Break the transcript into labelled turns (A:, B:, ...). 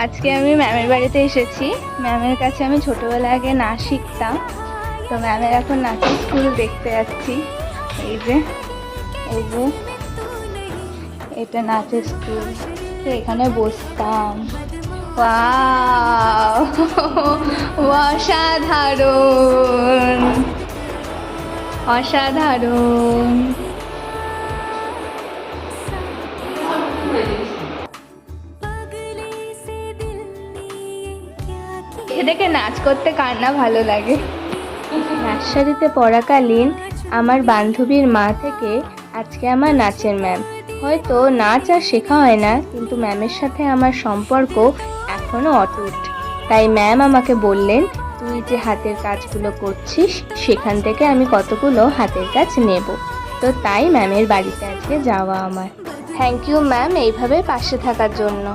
A: আজকে আমি ম্যামের বাড়িতে এসেছি। ম্যামের কাছে আমি ছোটবেলায় আগে নাচ শিখতাম, তো ম্যামের এখন নাচের স্কুল দেখতে যাচ্ছি। এই যে এই যে এটা নাচের স্কুল, তো এখানে বসতাম। ওয়াও অসাধারণ অসাধারণ। দেখে নাচ করতে কার না ভালো লাগে। নার্সারিতে পড়াকালীন আমার বান্ধবীর মা থেকে আজকে আমার নাচের ম্যাম। হয়তো নাচ আর শেখা হয় না, কিন্তু ম্যামের সাথে আমার সম্পর্ক এখনো অটুট। তাই ম্যাম আমাকে বললেন, তুই যে হাতের কাজগুলো করছিস সেখান থেকে আমি কতগুলো হাতের কাজ নেব। তো তাই ম্যামের বাড়িতে আজকে যাওয়া আমার। থ্যাংক ইউ ম্যাম এইভাবে পাশে থাকার জন্য।